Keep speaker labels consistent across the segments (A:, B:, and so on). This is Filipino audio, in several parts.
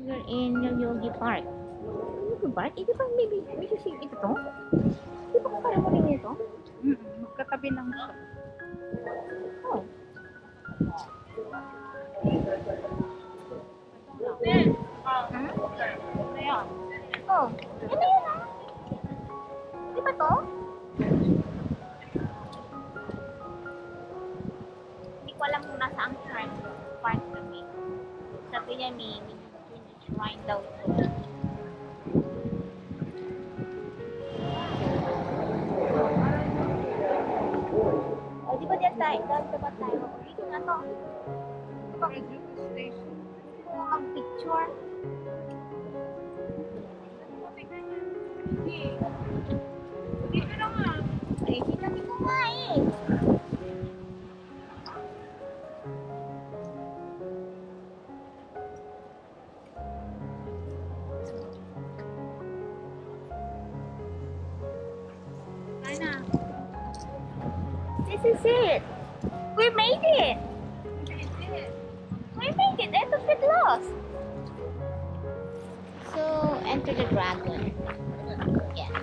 A: We're in Yogi Park. Yogi Park? Eh, di ba may sisig ito to? Di ba parang mo rin ito?
B: Magkatabi lang siya.
A: Oh. Hmm?
B: Ayan.
A: Oh. Ano yun ah? Di ba to? Hindi ko alam kung nasa ang park kami. Sabi niya may shrine daw to. Oh, di ba diyan tayo? Diyan ba tayo? Oh, dito nga to. Kung mag-picture.
B: Dito na nga.
A: Ay, sinabi ko nga eh.
B: Ay na.
A: This is it. We made it. We made it. End of it lost. So, enter the dragon. Yeah.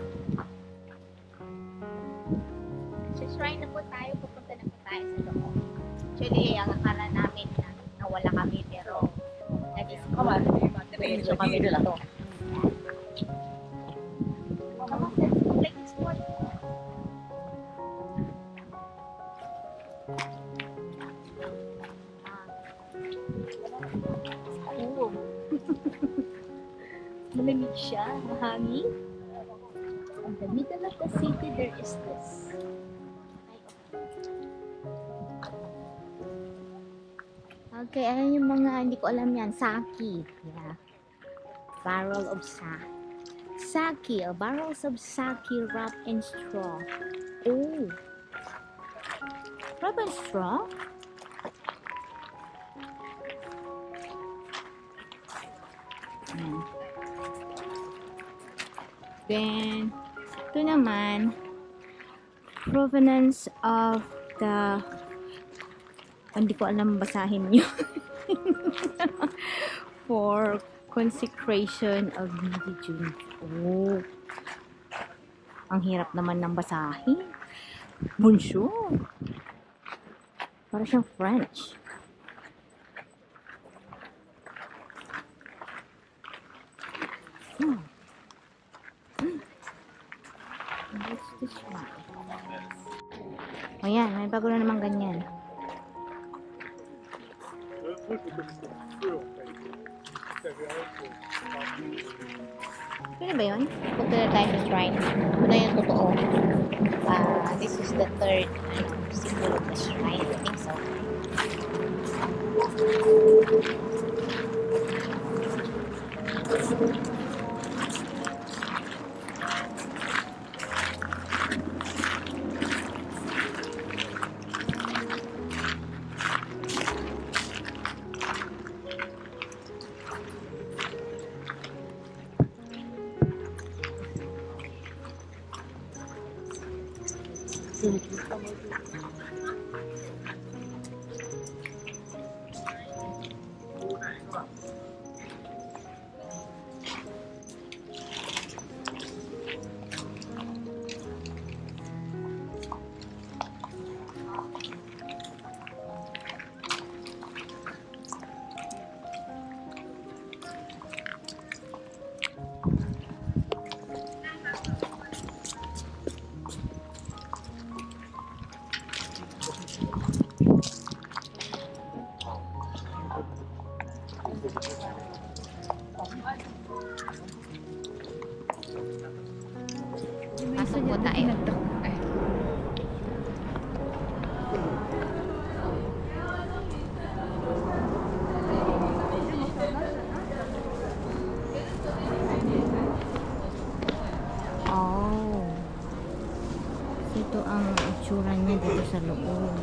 A: So, shrine na po tayo. Pupunta na po tayo sa loob. Actually, ang akala namin na nawala kami pero na-discover. Diretso kami dito. Come on, let's play this one. Cool. Malamig siya, mahangin. In the middle of the city, there is this. Okay, ayan yung mga hindi ko alam yan. Sake. Yeah. Barrel of sake. Barrels of sake wrapped in straw. Oh. Wrapped in straw? Ayan. Then, ito naman, provenance of the, hindi ko alam basahin nyo. For consecration of Midi June. Oh. Ang hirap naman ng basahin. Bonjour. Para siyang French. What's this one? O yan, may bago na naman ganyan. Pwede ba yun? Punta na tayo sa shrine. Ito na yung totoo. This is the third symbol of the shrine. I think so. Pasok po tayo. Oh. Ito ang itsura niya dito sa loob.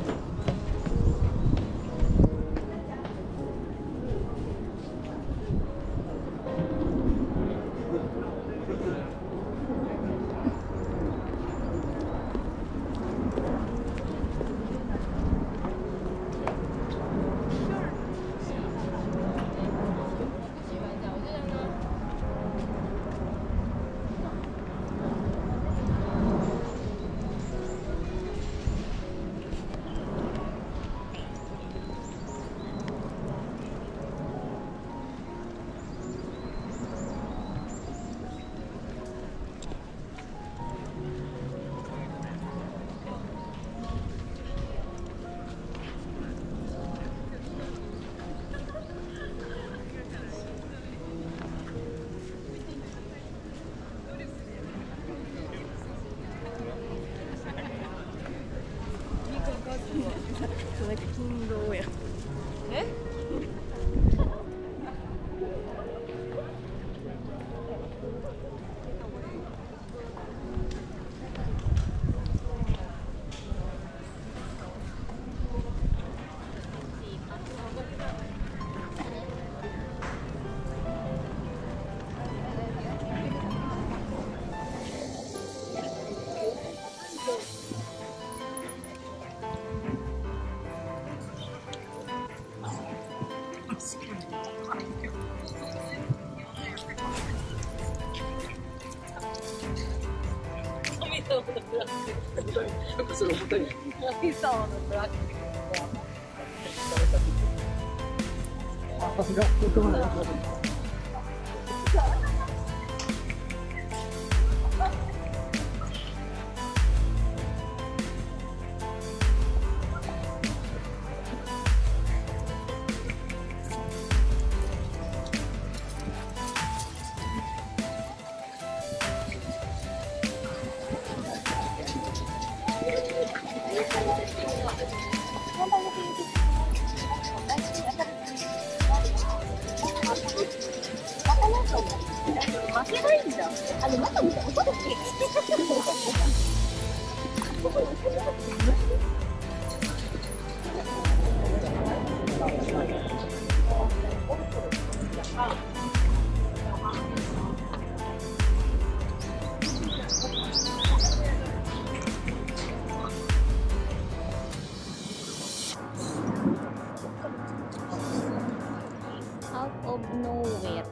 A: Out of nowhere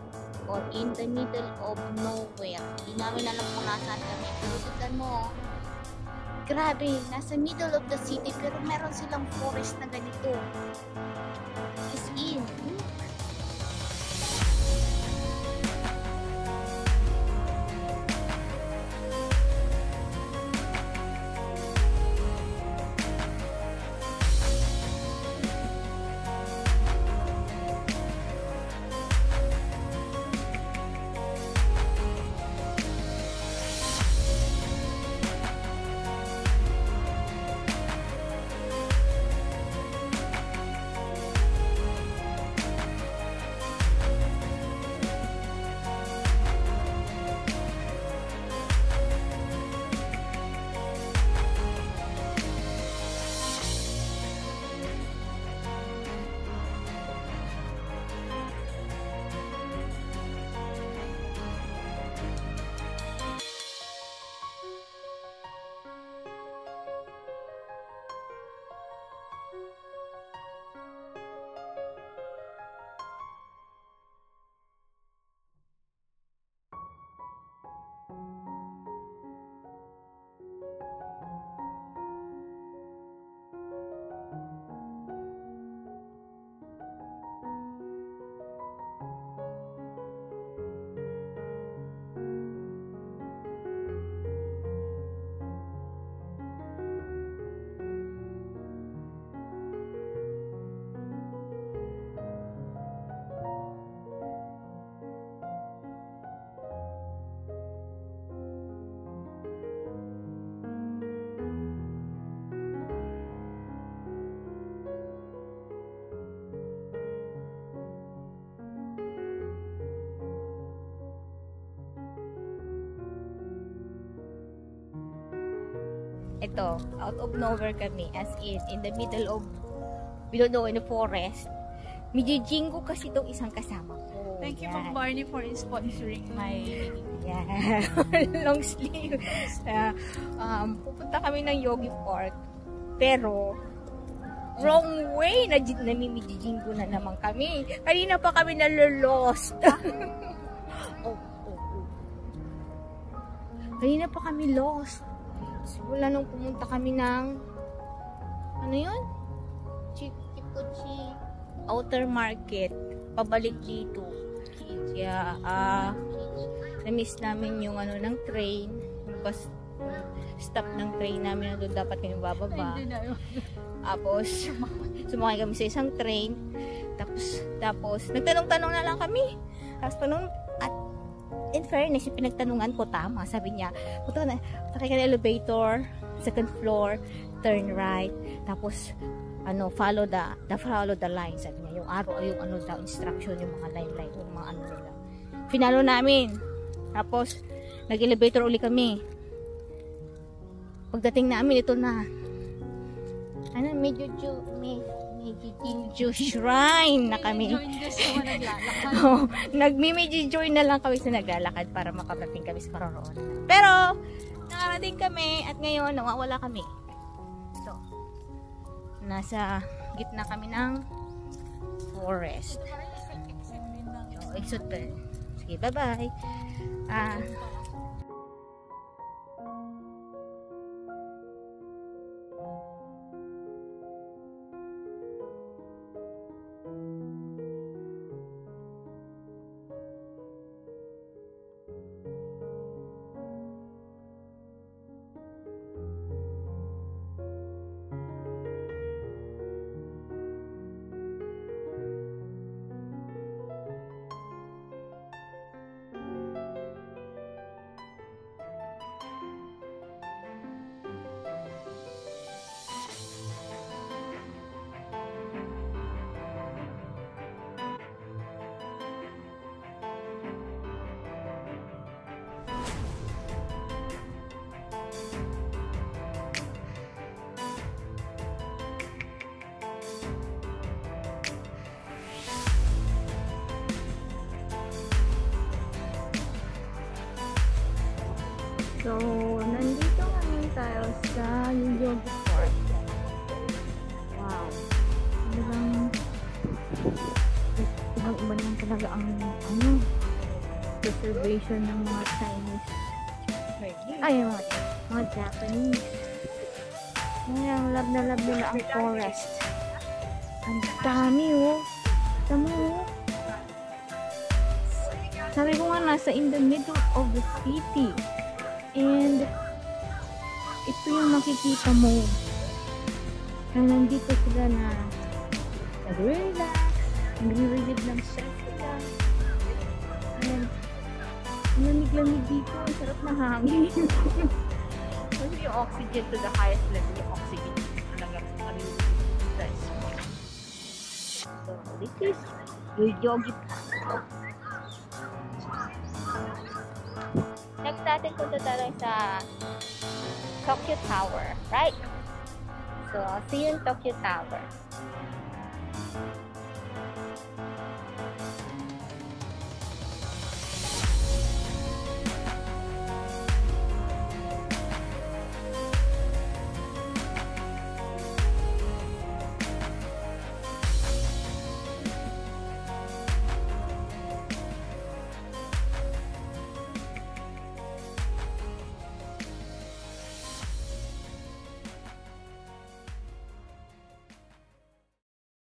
A: or in the middle of nowhere. Hindi namin alam kung nasaan kami. Pero tignan mo, grabe, nasa middle of the city pero meron silang forest na ganito. Is in. Ito, out of nowhere kami, as in the middle of, we don't know, in the forest. Medyo jingo kasi itong isang kasama ko.
B: Thank you,
A: Yan.
B: Ma'am Barney, for sponsoring my
A: Yeah. Long sleeve. Pupunta kami ng Yogi Park. Pero, wrong way. Namimidijingo na naman kami. Kanina pa kami nalolost. Kanina pa kami lost. Wala nung pumunta kami ng ano yun? Chikuchi Outer Market. Pabalik dito. Kaya, na-miss namin yung ano ng train. Yung bus stop ng train namin na doon dapat kami bababa. Tapos, sumakay kami sa isang train. Tapos nagtanong-tanong na lang kami. Tapos at in fairness, yung pinagtanungan ko tama. Sabi niya, sakay ka ng elevator, second floor, turn right. Tapos, follow the line. Sabi niya, yung arrow, yung instruction, yung mga line, yung mga ano nila. Finalo namin. Tapos, nag-elevator uli kami. Pagdating namin, ito na. Medyo shrine na kami. Nagmi-medyo join na lang kami sa naglalakad para makarating kami sa Corona. Pero, nakarating kami at ngayon, nawawala kami. So, nasa gitna kami ng forest. Exit turn. Sige, bye-bye. So, nandito ngayon tayo sa Yoyogi Park. Wow. Talagang ibang-iba lang talaga ang preservation ng mga Chinese. Ay, mga Japanese. Ang love na love nila ang forest. Ang dami, oh. Tama, oh. Sabi ko nga, nasa in the middle of the city. And ito yung makikita mo. Na nandito sila na nag-relax, nagre-relieve ng stress sila. And lamig-lamig dito. Ang sarap na hangin. Kasi yung oxygen to the highest level, yung oxygen talaga stress. So, this is Yoyogi Park. Next natin punta tayo sa Tokyo Tower, right? So, see you in Tokyo Tower.